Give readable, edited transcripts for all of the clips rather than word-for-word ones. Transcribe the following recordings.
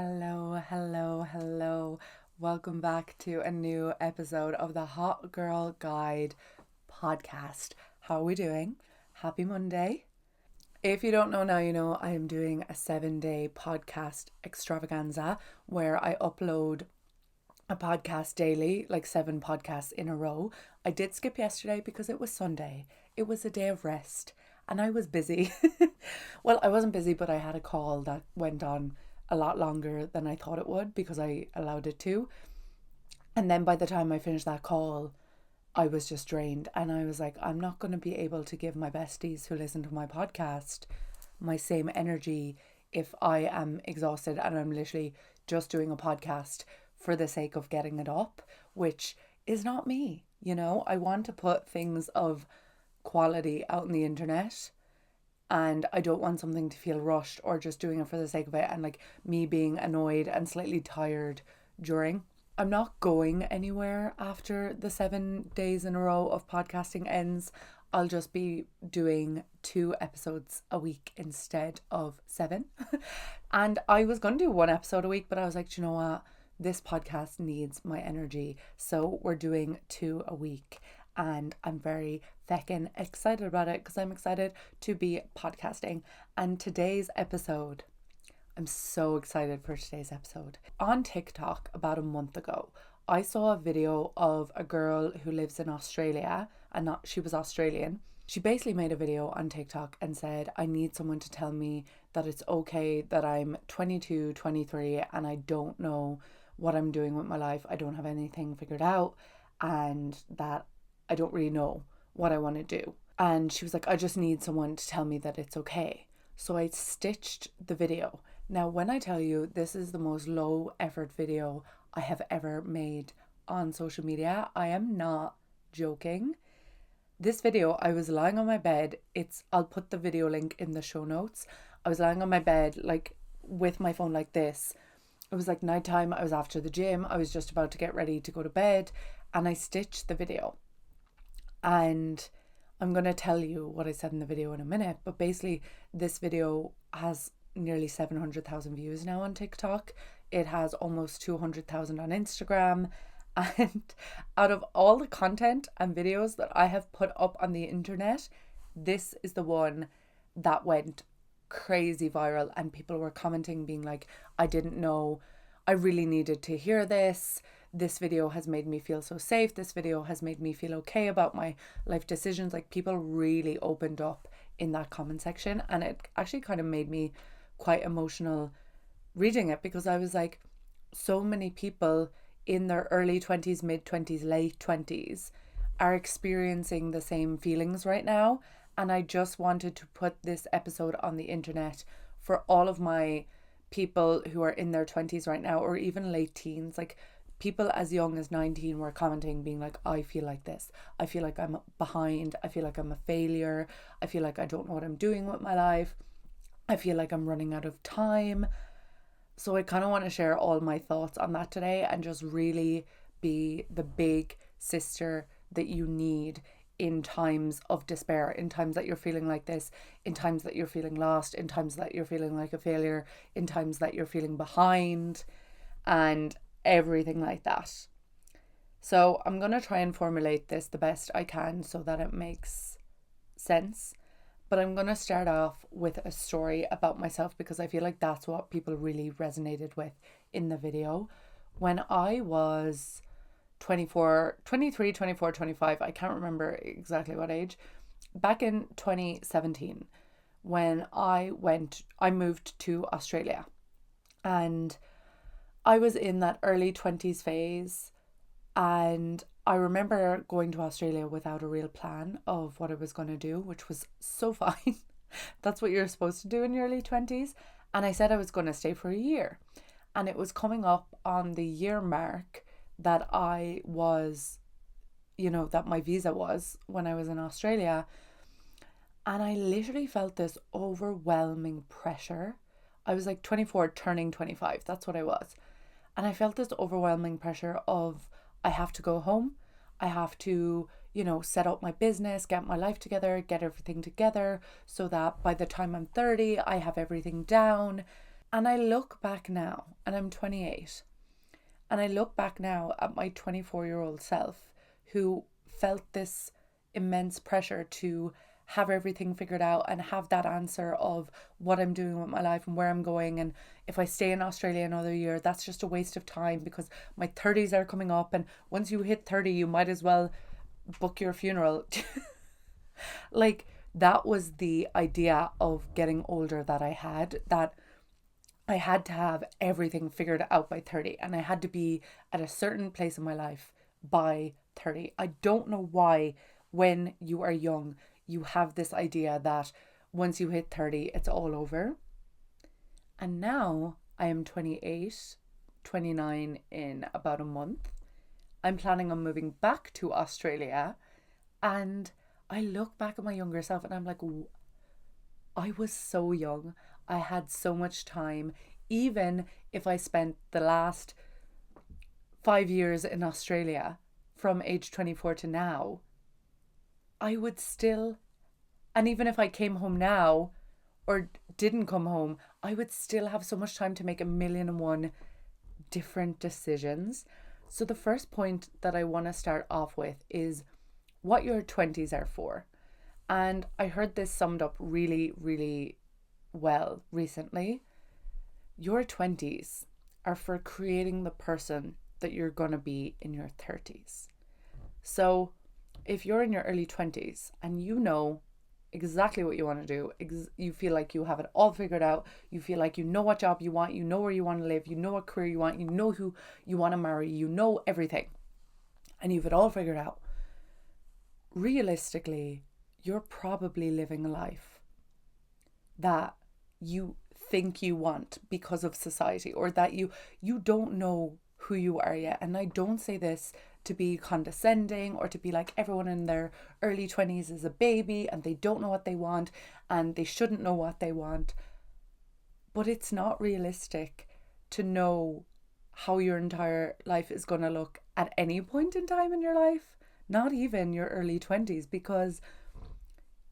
Hello, hello, hello. Welcome back to a new episode of the Hot Girl Guide podcast. How are we doing? Happy Monday. If you don't know now, you know I am doing a 7-day podcast extravaganza where I upload a podcast daily, like 7 podcasts in a row. I did skip yesterday because it was Sunday. It was a day of rest and I was busy. Well, I wasn't busy, but I had a call that went on a lot longer than I thought it would because I allowed it to. And then by the time I finished that call, I was just drained. And I was like, I'm not going to be able to give my besties who listen to my podcast my same energy if I am exhausted and I'm literally just doing a podcast for the sake of getting it up, which is not me. You know, I want to put things of quality out on the internet, and I don't want something to feel rushed or just doing it for the sake of it and like me being annoyed and slightly tired during. I'm not going anywhere after the 7 days in a row of podcasting ends. I'll just be doing 2 episodes a week instead of 7. And I was going to do 1 episode a week, but I was like, do you know what? This podcast needs my energy. So we're doing 2 a week. And I'm very feckin' excited about it because I'm excited to be podcasting. And today's episode, I'm so excited for today's episode. On TikTok about a month ago, I saw a video of a girl who lives in Australia, and she was Australian. She basically made a video on TikTok and said, I need someone to tell me that it's okay that I'm 22, 23, and I don't know what I'm doing with my life. I don't have anything figured out, and that I don't really know what I want to do. And she was like, I just need someone to tell me that it's okay. So I stitched the video. Now, when I tell you this is the most low effort video I have ever made on social media, I am not joking. This video, I was lying on my bed. I'll put the video link in the show notes. I was lying on my bed, like with my phone like this. It was like nighttime. I was after the gym. I was just about to get ready to go to bed, and I stitched the video. And I'm going to tell you what I said in the video in a minute, but basically this video has nearly 700,000 views now on TikTok. It has almost 200,000 on Instagram. And out of all the content and videos that I have put up on the internet, this is the one that went crazy viral, and people were commenting being like, I didn't know, I really needed to hear this. This video has made me feel so safe. This video has made me feel okay about my life decisions. Like, people really opened up in that comment section, and it actually kind of made me quite emotional reading it, because I was like, so many people in their early 20s, mid 20s, late 20s are experiencing the same feelings right now. And I just wanted to put this episode on the internet for all of my people who are in their 20s right now, or even late teens. Like, people as young as 19 were commenting being like, I feel like this. I feel like I'm behind. I feel like I'm a failure. I feel like I don't know what I'm doing with my life. I feel like I'm running out of time. So I kind of want to share all my thoughts on that today and just really be the big sister that you need in times of despair, in times that you're feeling like this, in times that you're feeling lost, in times that you're feeling like a failure, in times that you're feeling behind, and everything like that. So I'm going to try and formulate this the best I can so that it makes sense. But I'm going to start off with a story about myself, because I feel like that's what people really resonated with in the video. When I was 23, 24, 25, I can't remember exactly what age, back in 2017, when I moved to Australia, and I was in that early 20s phase, and I remember going to Australia without a real plan of what I was going to do, which was so fine. That's what you're supposed to do in your early 20s. And I said I was going to stay for a year. And it was coming up on the year mark that I was, that my visa was when I was in Australia. And I literally felt this overwhelming pressure. I was like 24 turning 25. That's what I was. And I felt this overwhelming pressure of, I have to go home. I have to, set up my business, get my life together, get everything together so that by the time I'm 30, I have everything down. And I look back now, and I'm 28, and I look back now at my 24-year-old self who felt this immense pressure to have everything figured out and have that answer of what I'm doing with my life and where I'm going. And if I stay in Australia another year, that's just a waste of time because my 30s are coming up. And once you hit 30, you might as well book your funeral. Like, that was the idea of getting older that I had, that I had to have everything figured out by 30 and I had to be at a certain place in my life by 30. I don't know why when you are young, you have this idea that once you hit 30, it's all over. And now I am 28, 29 in about a month. I'm planning on moving back to Australia, and I look back at my younger self and I'm like, I was so young. I had so much time. Even if I spent the last 5 years in Australia from age 24 to now, I would still, and even if I came home now or didn't come home, I would still have so much time to make a million and one different decisions. So the first point that I want to start off with is what your 20s are for. And I heard this summed up really, really well recently. Your 20s are for creating the person that you're going to be in your 30s. So if you're in your early 20s and you know exactly what you want to do, you feel like you have it all figured out, you feel like you know what job you want, you know where you want to live, you know what career you want, you know who you want to marry, you know everything, and you've it all figured out, realistically, you're probably living a life that you think you want because of society, or that you don't know who you are yet. And I don't say this to be condescending or to be like everyone in their early 20s is a baby and they don't know what they want and they shouldn't know what they want. But it's not realistic to know how your entire life is going to look at any point in time in your life, not even your early 20s, because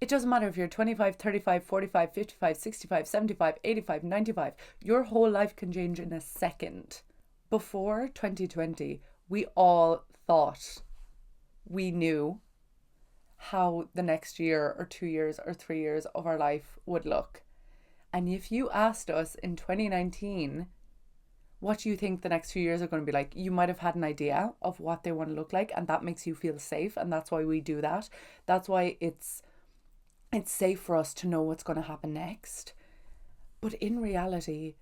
it doesn't matter if you're 25, 35, 45, 55, 65, 75, 85, 95. Your whole life can change in a second. Before 2020, we all thought we knew how the next year or 2 years or 3 years of our life would look. And if you asked us in 2019, what do you think the next few years are going to be like? You might have had an idea of what they want to look like, and that makes you feel safe. And that's why we do that. That's why it's safe for us to know what's going to happen next. But in reality,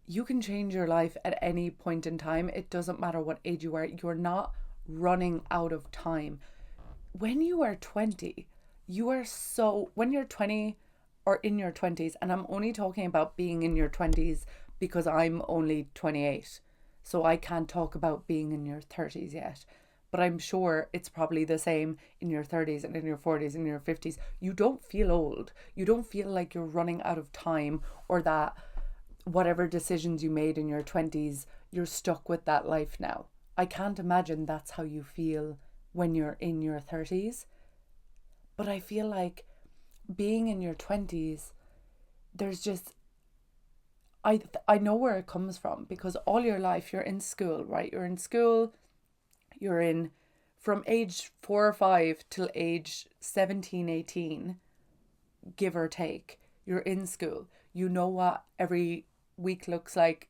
you can change your life at any point in time. It doesn't matter what age you are. You're not running out of time. When you are 20, when you're 20 or in your 20s, and I'm only talking about being in your 20s because I'm only 28, so I can't talk about being in your 30s yet. But I'm sure it's probably the same in your 30s and in your 40s and in your 50s. You don't feel old. You don't feel like you're running out of time, or that whatever decisions you made in your 20s, you're stuck with that life now. I can't imagine that's how you feel when you're in your 30s. But I feel like being in your 20s, there's just, I know where it comes from, because all your life you're in school, right? You're in school. You're in from age 4 or 5 till age 17, 18, give or take. You're in school. You know what every week looks like,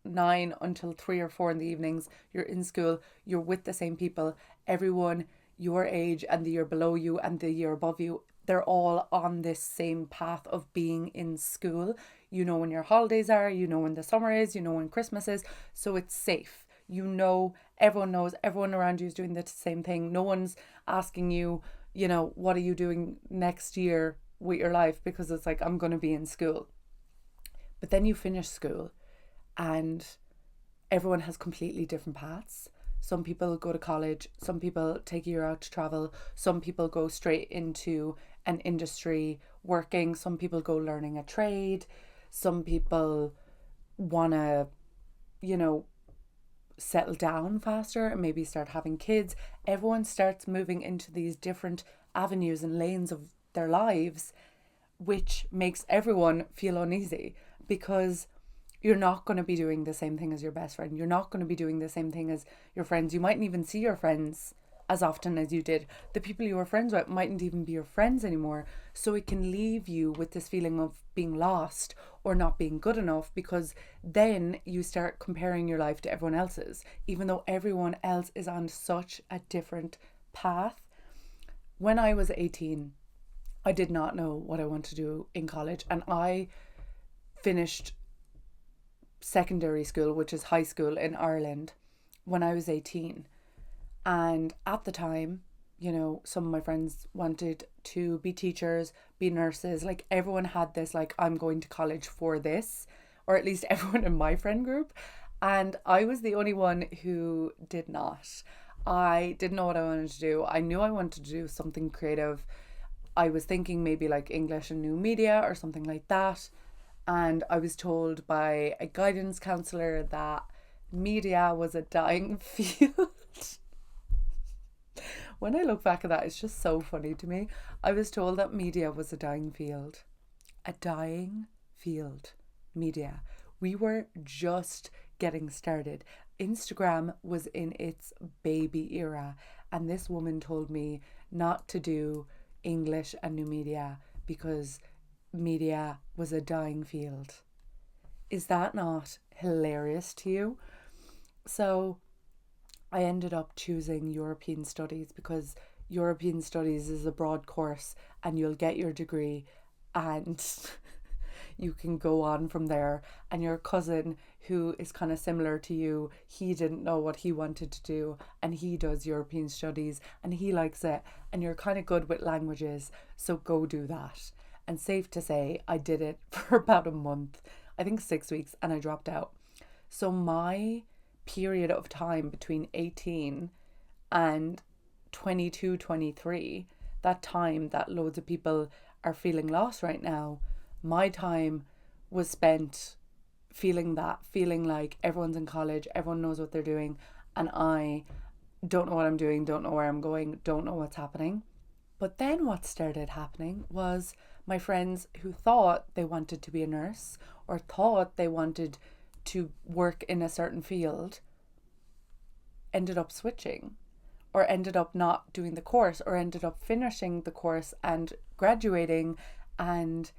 9 until 3 or 4 in the evenings. You're in school. You're with the same people. Everyone your age and the year below you and the year above you, they're all on this same path of being in school. You know when your holidays are. You know when the summer is. You know when Christmas is. So it's safe. You know, everyone knows, everyone around you is doing the same thing. No one's asking you, what are you doing next year with your life? Because it's like, I'm going to be in school. But then you finish school and everyone has completely different paths. Some people go to college. Some people take a year out to travel. Some people go straight into an industry working. Some people go learning a trade. Some people want to, settle down faster and maybe start having kids. Everyone starts moving into these different avenues and lanes of their lives, which makes everyone feel uneasy, because You're not going to be doing the same thing as your best friend. You're not going to be doing the same thing as your friends. You mightn't even see your friends as often as you did. The people you were friends with mightn't even be your friends anymore. So it can leave you with this feeling of being lost or not being good enough, because then you start comparing your life to everyone else's, even though everyone else is on such a different path. When I was 18, I did not know what I wanted to do in college, and I finished secondary school, which is high school in Ireland, when I was 18. And at the time, you know, some of my friends wanted to be teachers, be nurses. Like, everyone had this, like, I'm going to college for this, or at least everyone in my friend group. And I was the only one who did not. I didn't know what I wanted to do. I knew I wanted to do something creative. I was thinking maybe like English and new media or something like that. And I was told by a guidance counsellor that media was a dying field. When I look back at that, it's just so funny to me. I was told that media was a dying field. A dying field. Media. We were just getting started. Instagram was in its baby era, and this woman told me not to do English and new media because media was a dying field. Is that not hilarious to you? So I ended up choosing European Studies because European Studies is a broad course and you'll get your degree and you can go on from there. And your cousin, who is kind of similar to you, he didn't know what he wanted to do and he does European Studies and he likes it, and you're kind of good with languages, so go do that. And safe to say, I did it for about a month, I think 6 weeks, and I dropped out. So my period of time between 18 and 22, 23, that time that loads of people are feeling lost right now, my time was spent feeling like everyone's in college, everyone knows what they're doing, and I don't know what I'm doing, don't know where I'm going, don't know what's happening. But then what started happening was my friends who thought they wanted to be a nurse or thought they wanted to work in a certain field ended up switching, or ended up not doing the course, or ended up finishing the course and graduating and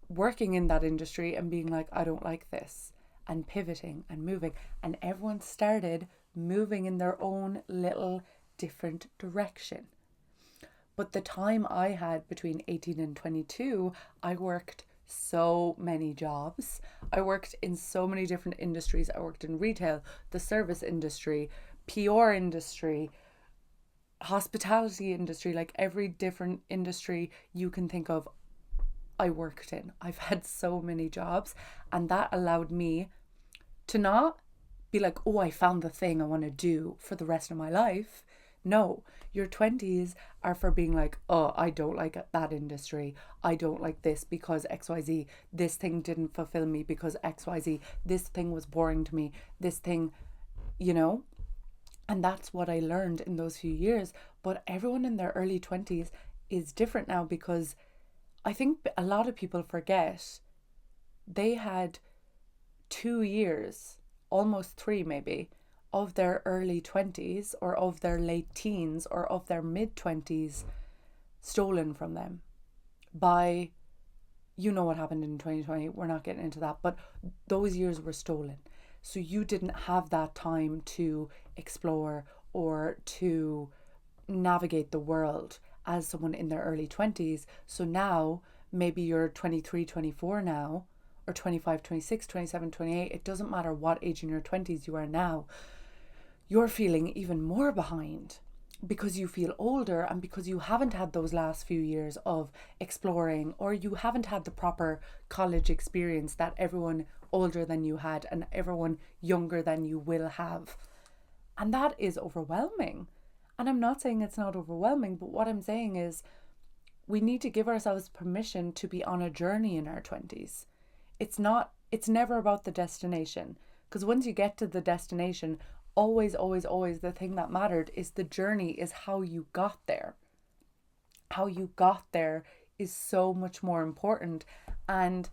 working in that industry and being like, I don't like this, and pivoting and moving. And everyone started moving in their own little different direction. But the time I had between 18 and 22, I worked so many jobs. I worked in so many different industries. I worked in retail, the service industry, PR industry, hospitality industry, like every different industry you can think of, I worked in. I've had so many jobs, and that allowed me to not be like, oh, I found the thing I want to do for the rest of my life. No, your 20s are for being like, oh, I don't like that industry. I don't like this because XYZ. This thing didn't fulfill me because XYZ. This thing was boring to me. This thing, you know? And that's what I learned in those few years. But everyone in their early 20s is different now, because I think a lot of people forget they had 2 years, almost 3 maybe, of their early 20s or of their late teens or of their mid 20s stolen from them by, you know what happened in 2020, we're not getting into that, but those years were stolen. So you didn't have that time to explore or to navigate the world as someone in their early 20s. So now maybe you're 23, 24 now, or 25, 26, 27, 28. It doesn't matter what age in your 20s you are now. You're feeling even more behind because you feel older and because you haven't had those last few years of exploring, or you haven't had the proper college experience that everyone older than you had and everyone younger than you will have. And that is overwhelming. And I'm not saying it's not overwhelming, but what I'm saying is we need to give ourselves permission to be on a journey in our 20s. It's never about the destination, because once you get to the destination, always, always, always the thing that mattered is the journey, is how you got there. How you got there is so much more important. And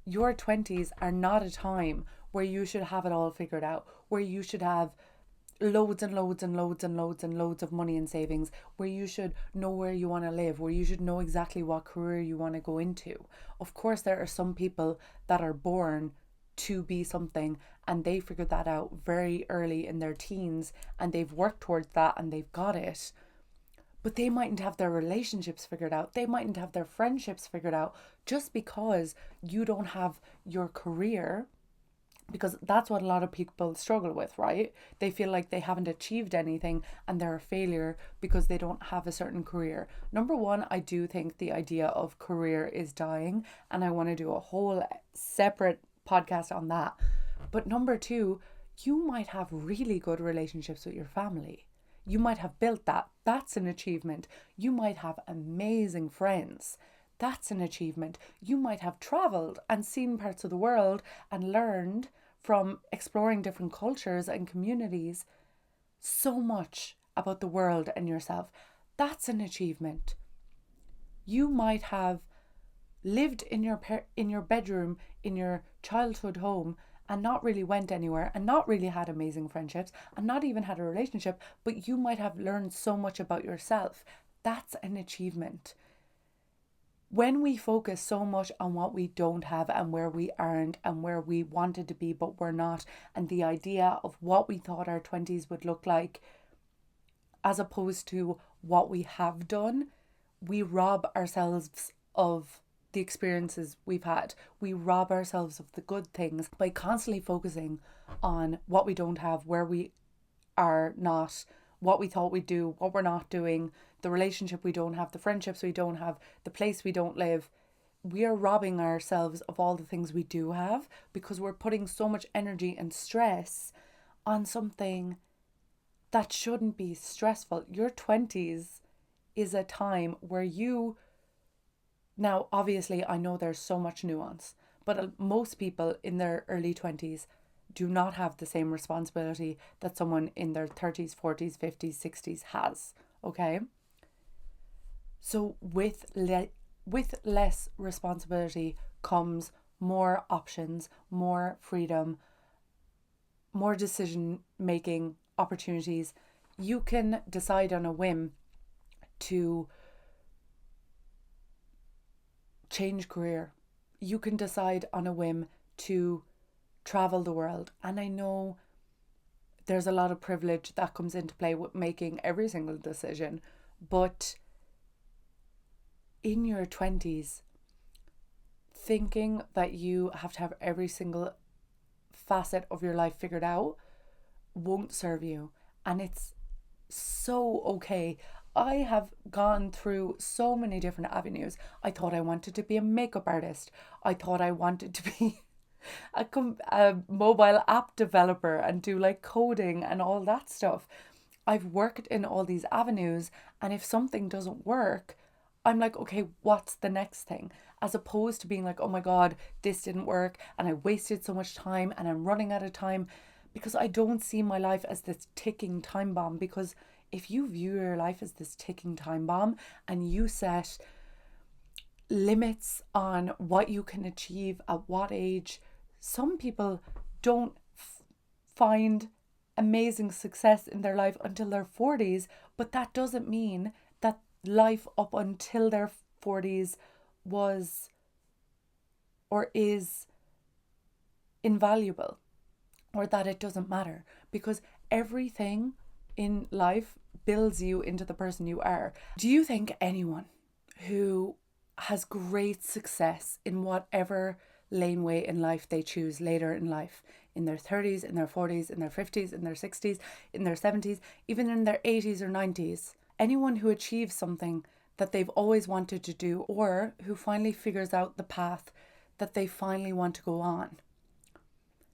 Your 20s are not a time where you should have it all figured out, where you should have loads and loads and loads and loads and loads of money and savings, where you should know where you want to live, where you should know exactly what career you want to go into. Of course, there are some people that are born to be something and they figured that out very early in their teens and they've worked towards that and they've got it. But they mightn't have their relationships figured out. They mightn't have their friendships figured out just because you don't have your career, because that's what a lot of people struggle with, right? They feel like they haven't achieved anything and they're a failure because they don't have a certain career. Number one, I do think the idea of career is dying, and I want to do a whole separate podcast on that. But number two, you might have really good relationships with your family. You might have built that. That's an achievement. You might have amazing friends. That's an achievement. You might have traveled and seen parts of the world and learned from exploring different cultures and communities so much about the world and yourself. That's an achievement. You might have lived in your bedroom in your childhood home and not really went anywhere and not really had amazing friendships and not even had a relationship, but you might have learned so much about yourself. That's an achievement. When we focus so much on what we don't have and where we aren't and where we wanted to be but we're not, and the idea of what we thought our 20s would look like as opposed to what we have done, we rob ourselves of the experiences we've had. We rob ourselves of the good things by constantly focusing on what we don't have, where we are not, what we thought we'd do, what we're not doing, the relationship we don't have, the friendships we don't have, the place we don't live. We are robbing ourselves of all the things we do have because we're putting so much energy and stress on something that shouldn't be stressful. Your 20s is a time where you, now obviously I know there's so much nuance, but most people in their early 20s do not have the same responsibility that someone in their 30s, 40s, 50s, 60s has, okay? So with less responsibility comes more options, more freedom, more decision-making opportunities. You can decide on a whim to change career. You can decide on a whim to travel the world. And I know there's a lot of privilege that comes into play with making every single decision, but in your 20s, thinking that you have to have every single facet of your life figured out won't serve you. And it's so okay. I have gone through so many different avenues. I thought I wanted to be a makeup artist. I thought I wanted to be a mobile app developer and do like coding and all that stuff. I've worked in all these avenues, and if something doesn't work, I'm like, okay, what's the next thing? As opposed to being like, oh my God, this didn't work and I wasted so much time and I'm running out of time, because I don't see my life as this ticking time bomb. Because if you view your life as this ticking time bomb and you set limits on what you can achieve at what age, some people don't find amazing success in their life until their 40s, but that doesn't mean that life up until their 40s was or is invaluable, or that it doesn't matter, because everything in life builds you into the person you are. Do you think anyone who has great success in whatever laneway in life they choose later in life, in their 30s, in their 40s, in their 50s, in their 60s, in their 70s, even in their 80s or 90s, anyone who achieves something that they've always wanted to do, or who finally figures out the path that they finally want to go on,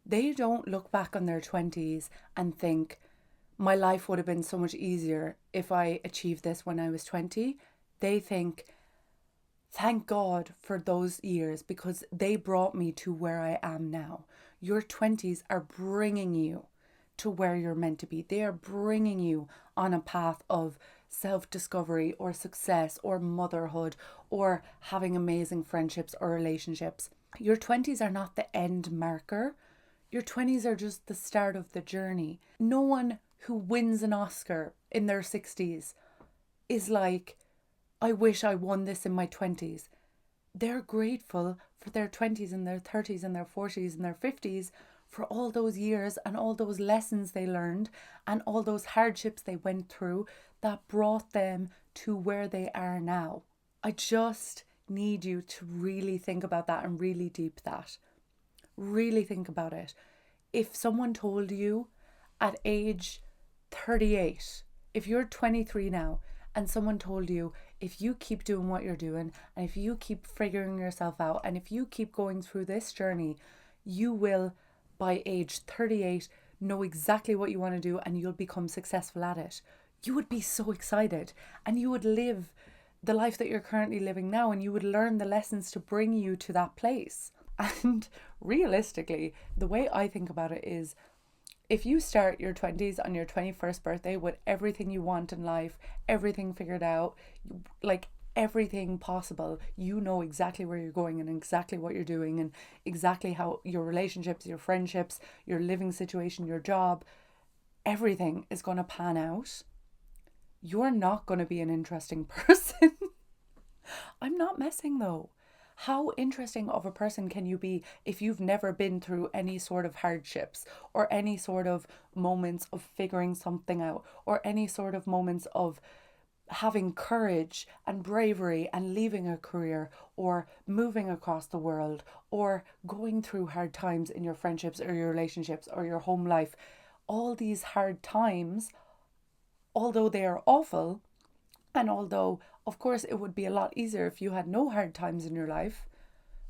they don't look back on their 20s and think, my life would have been so much easier if I achieved this when I was 20. They think, thank God for those years because they brought me to where I am now. Your 20s are bringing you to where you're meant to be. They are bringing you on a path of self-discovery or success or motherhood or having amazing friendships or relationships. Your 20s are not the end marker. Your 20s are just the start of the journey. No one who wins an Oscar in their 60s is like, I wish I won this in my 20s. They're grateful for their 20s and their 30s and their 40s and their 50s for all those years and all those lessons they learned and all those hardships they went through that brought them to where they are now. I just need you to really think about that and really deep that. Really think about it. If someone told you at age 38, if you're 23 now, and someone told you, if you keep doing what you're doing, and if you keep figuring yourself out, and if you keep going through this journey, you will, by age 38, know exactly what you want to do and you'll become successful at it. You would be so excited, and you would live the life that you're currently living now, and you would learn the lessons to bring you to that place. And realistically, the way I think about it is, if you start your 20s on your 21st birthday with everything you want in life, everything figured out, like everything possible, you know exactly where you're going and exactly what you're doing and exactly how your relationships, your friendships, your living situation, your job, everything is going to pan out. You're not going to be an interesting person. I'm not messing though. How interesting of a person can you be if you've never been through any sort of hardships or any sort of moments of figuring something out or any sort of moments of having courage and bravery and leaving a career or moving across the world or going through hard times in your friendships or your relationships or your home life? All these hard times, although they are awful, and although, of course, it would be a lot easier if you had no hard times in your life,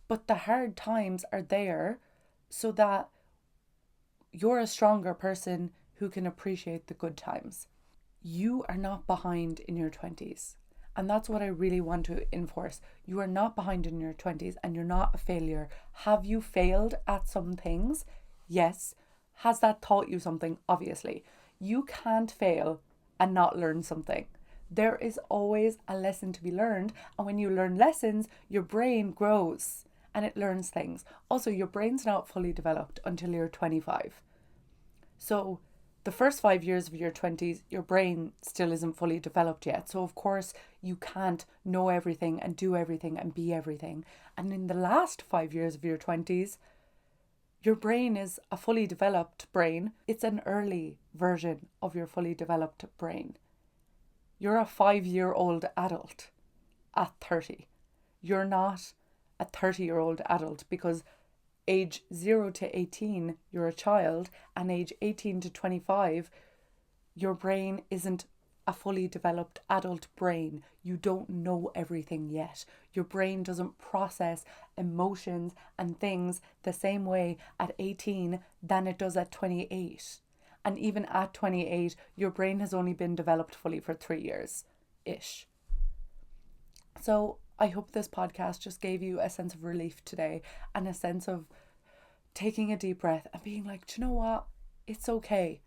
but the hard times are there so that you're a stronger person who can appreciate the good times. You are not behind in your 20s. And that's what I really want to enforce. You are not behind in your 20s and you're not a failure. Have you failed at some things? Yes. Has that taught you something? Obviously. You can't fail and not learn something. There is always a lesson to be learned. And when you learn lessons, your brain grows and it learns things. Also, your brain's not fully developed until you're 25. So the first 5 years of your 20s, your brain still isn't fully developed yet. So of course you can't know everything and do everything and be everything. And in the last 5 years of your 20s, your brain is a fully developed brain. It's an early version of your fully developed brain. You're a 5-year-old adult at 30. You're not a 30-year-old adult, because age 0 to 18, you're a child, and age 18 to 25, your brain isn't a fully developed adult brain. You don't know everything yet. Your brain doesn't process emotions and things the same way at 18 than it does at 28. And even at 28, your brain has only been developed fully for 3 years-ish. So I hope this podcast just gave you a sense of relief today and a sense of taking a deep breath and being like, do you know what? It's okay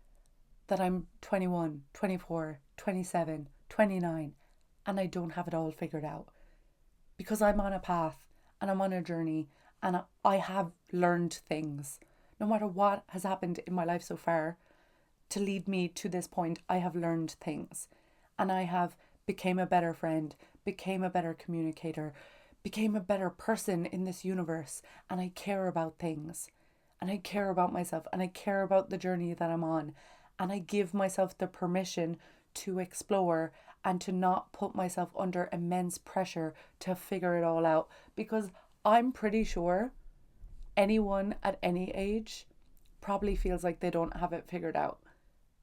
that I'm 21, 24, 27, 29 and I don't have it all figured out, because I'm on a path and I'm on a journey and I have learned things. No matter what has happened in my life so far to lead me to this point, I have learned things and I have became a better friend, became a better communicator, became a better person in this universe, and I care about things and I care about myself and I care about the journey that I'm on, and I give myself the permission to explore and to not put myself under immense pressure to figure it all out, because I'm pretty sure anyone at any age probably feels like they don't have it figured out.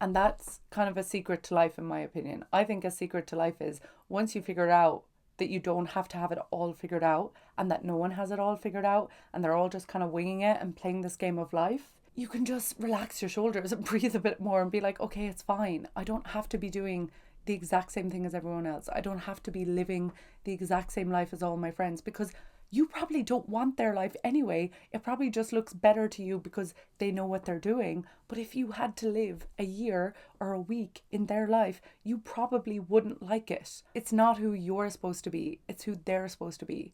And that's kind of a secret to life, in my opinion. I think a secret to life is once you figure out that you don't have to have it all figured out and that no one has it all figured out and they're all just kind of winging it and playing this game of life, you can just relax your shoulders and breathe a bit more and be like, okay, it's fine. I don't have to be doing the exact same thing as everyone else. I don't have to be living the exact same life as all my friends, because you probably don't want their life anyway. It probably just looks better to you because they know what they're doing. But if you had to live a year or a week in their life, you probably wouldn't like it. It's not who you're supposed to be. It's who they're supposed to be.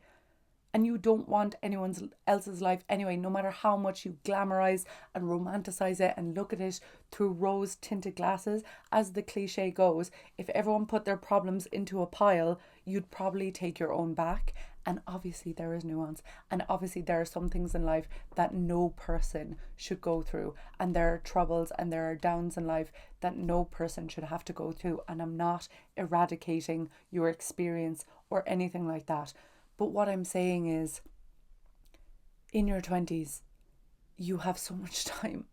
And you don't want anyone else's life anyway, no matter how much you glamorize and romanticize it and look at it through rose-tinted glasses. As the cliche goes, if everyone put their problems into a pile, you'd probably take your own back. And obviously there is nuance. And obviously there are some things in life that no person should go through. And there are troubles and there are downs in life that no person should have to go through. And I'm not eradicating your experience or anything like that. But what I'm saying is, in your 20s, you have so much time.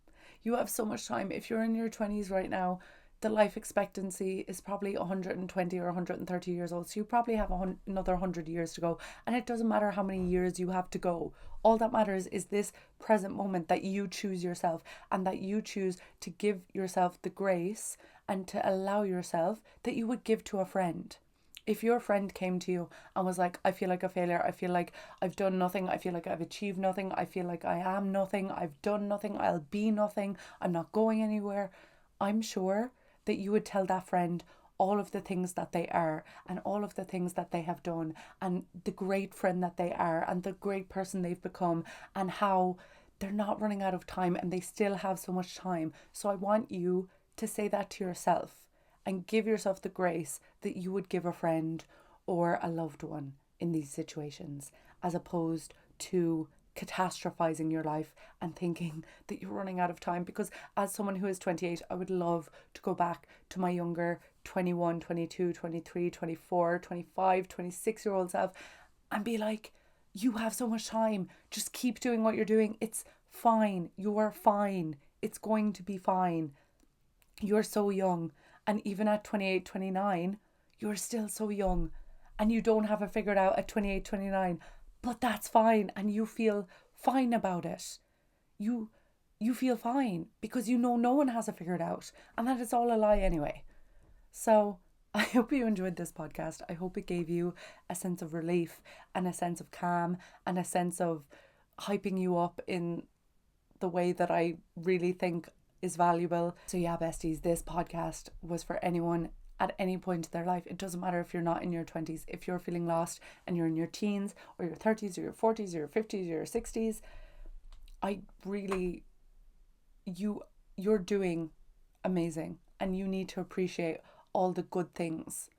You have so much time. If you're in your 20s right now, the life expectancy is probably 120 or 130 years old. So you probably have another 100 years to go. And it doesn't matter how many years you have to go. All that matters is this present moment that you choose yourself, and that you choose to give yourself the grace and to allow yourself that you would give to a friend. If your friend came to you and was like, I feel like a failure, I feel like I've done nothing, I feel like I've achieved nothing, I feel like I am nothing, I've done nothing, I'll be nothing, I'm not going anywhere, I'm sure that you would tell that friend all of the things that they are and all of the things that they have done and the great friend that they are and the great person they've become and how they're not running out of time and they still have so much time. So I want you to say that to yourself and give yourself the grace that you would give a friend or a loved one in these situations, as opposed to catastrophizing your life and thinking that you're running out of time. Because as someone who is 28, I would love to go back to my younger 21, 22, 23, 24, 25, 26-year-old self and be like, you have so much time. Just keep doing what you're doing. It's fine. You're fine. It's going to be fine. You're so young. And even at 28, 29, you're still so young and you don't have it figured out at 28, 29, but that's fine. And you feel fine about it. You feel fine because you know no one has it figured out, and that is all a lie anyway. So I hope you enjoyed this podcast. I hope it gave you a sense of relief and a sense of calm and a sense of hyping you up in the way that I really think is valuable. So yeah, besties, this podcast was for anyone at any point in their life. It doesn't matter if you're not in your 20s. If you're feeling lost and you're in your teens or your 30s or your 40s or your 50s or your 60s, I really, you're doing amazing, and you need to appreciate all the good things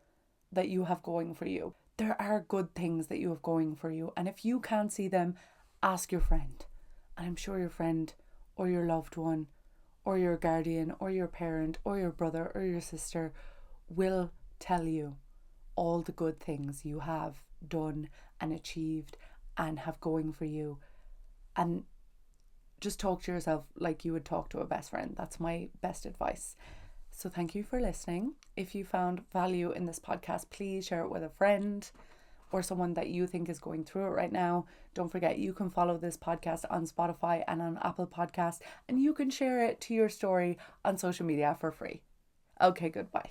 that you have going for you. There are good things that you have going for you, and if you can't see them, ask your friend. And I'm sure your friend or your loved one or your guardian or your parent or your brother or your sister will tell you all the good things you have done and achieved and have going for you. And just talk to yourself like you would talk to a best friend. That's my best advice. So thank you for listening. If you found value in this podcast, please share it with a friend or someone that you think is going through it right now. Don't forget, you can follow this podcast on Spotify and on Apple Podcasts, and you can share it to your story on social media for free. Okay, goodbye.